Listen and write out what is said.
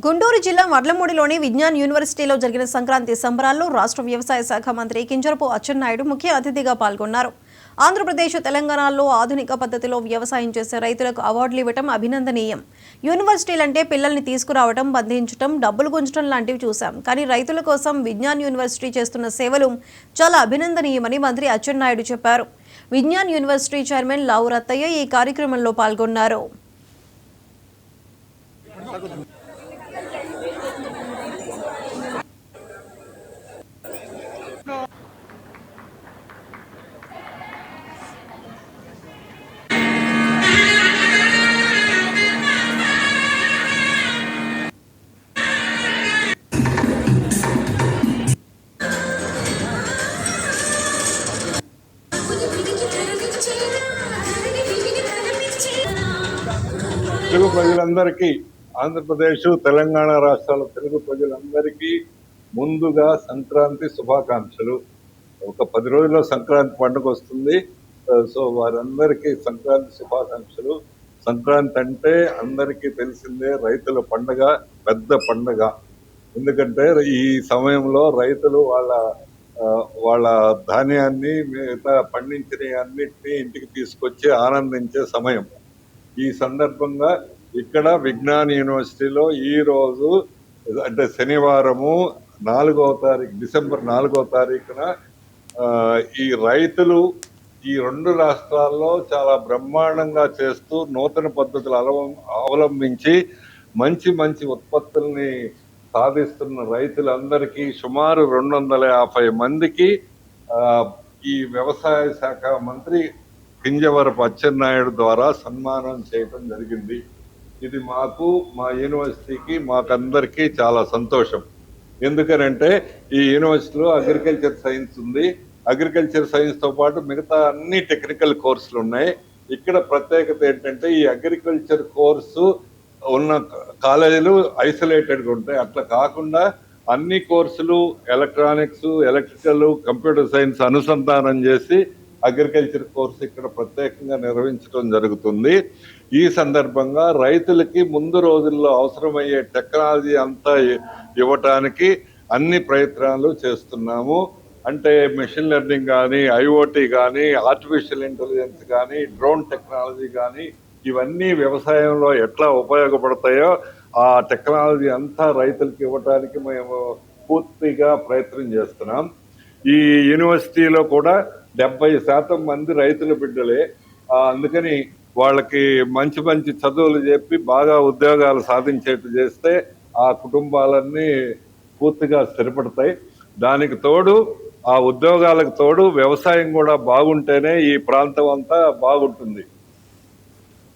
గుంటూరు జిల్లా వడ్లమూడిలోని విజ్ఞాన్ యూనివర్సిటీలో జరిగిన సంక్రాంతి సంబరాల్లో రాష్ట్ర వ్యవసాయ శాఖ మంత్రి కింజరపు అచ్చెన్నాయుడు ముఖ్య అతిథిగా పాల్గొన్నారు. ఆంధ్రప్రదేశ్, తెలంగాణలో ఆధునిక పద్ధతిలో వ్యవసాయం చేసే రైతులకు అవార్డులు ఇవ్వడం అభినందనీయం. యూనివర్సిటీలంటే పిల్లల్ని తీసుకురావడం, బంధించడం, డబ్బులు గుంజడం లాంటివి చూశాం. కానీ రైతుల కోసం విజ్ఞాన్ యూనివర్సిటీ చేస్తున్న సేవలు చాలా అభినందనీయమని మంత్రి అచ్చెన్నాయుడు చెప్పారు. విజ్ఞాన్ యూనివర్సిటీ చైర్మన్ లావు రత్తయ్య ఈ కార్యక్రమంలో పాల్గొన్నారు. తెలుగు ప్రజలందరికీ, ఆంధ్రప్రదేశ్, తెలంగాణ రాష్ట్రాల తెలుగు ప్రజలందరికీ ముందుగా సంక్రాంతి శుభాకాంక్షలు. ఒక 10 రోజుల్లో సంక్రాంతి పండుగ వస్తుంది. సో వారందరికీ సంక్రాంతి శుభాకాంక్షలు. సంక్రాంతి అంటే అందరికీ తెలిసిందే, రైతుల పండుగ, పెద్ద పండుగ. ఎందుకంటే ఈ సమయంలో రైతులు వాళ్ళ ధాన్యాన్ని, మిగతా పండించిన అన్నిటినీ ఇంటికి తీసుకొచ్చి ఆనందించే సమయం. ఈ సందర్భంగా ఇక్కడ విజ్ఞాన్ యూనివర్సిటీలో ఈ రోజు అంటే శనివారము డిసెంబర్ 4వ తారీఖున ఈ రైతులు ఈ 2 రాష్ట్రాల్లో చాలా బ్రహ్మాండంగా చేస్తూ నూతన పద్ధతులు అవలంబించి మంచి మంచి ఉత్పత్తుల్ని సాధిస్తున్న రైతులందరికీ సుమారు 250 మందికి ఈ వ్యవసాయ శాఖ మంత్రి కింజవరపు అచ్చెన్నాయుడు ద్వారా సన్మానం చేయడం జరిగింది. ఇది మా యూనివర్సిటీకి, మాకందరికీ చాలా సంతోషం. ఎందుకనంటే ఈ యూనివర్సిటీలో అగ్రికల్చర్ సైన్స్ ఉంది. అగ్రికల్చర్ సైన్స్తో పాటు మిగతా అన్ని టెక్నికల్ కోర్సులు ఉన్నాయి. ఇక్కడ ప్రత్యేకత ఏంటంటే ఈ అగ్రికల్చర్ కోర్సు ఉన్న కాలేజీలు ఐసోలేటెడ్గా ఉంటాయి. అట్లా కాకుండా అన్ని కోర్సులు ఎలక్ట్రానిక్స్, ఎలక్ట్రికల్, కంప్యూటర్ సైన్స్ అనుసంధానం చేసి అగ్రికల్చర్ కోర్సు ఇక్కడ ప్రత్యేకంగా నిర్వహించడం జరుగుతుంది. ఈ సందర్భంగా రైతులకి ముందు రోజుల్లో అవసరమయ్యే టెక్నాలజీ అంతా ఇవ్వటానికి అన్ని ప్రయత్నాలు చేస్తున్నాము. అంటే మెషిన్ లెర్నింగ్ కానీ, ఐఓటీ కానీ, ఆర్టిఫిషియల్ ఇంటెలిజెన్స్ కానీ, డ్రోన్ టెక్నాలజీ కానీ, ఇవన్నీ వ్యవసాయంలో ఎట్లా ఉపయోగపడతాయో ఆ టెక్నాలజీ అంతా రైతులకు ఇవ్వటానికి మేము పూర్తిగా ప్రయత్నం చేస్తున్నాం. ఈ యూనివర్సిటీలో కూడా 70% మంది రైతుల బిడ్డలే. అందుకని వాళ్ళకి మంచి మంచి చదువులు చెప్పి బాగా ఉద్యోగాలు సాధించేట్టు చేస్తే ఆ కుటుంబాలన్నీ పూర్తిగా స్థిరపడతాయి. దానికి తోడు, ఆ ఉద్యోగాలకు తోడు వ్యవసాయం కూడా బాగుంటేనే ఈ ప్రాంతం అంతా బాగుంటుంది.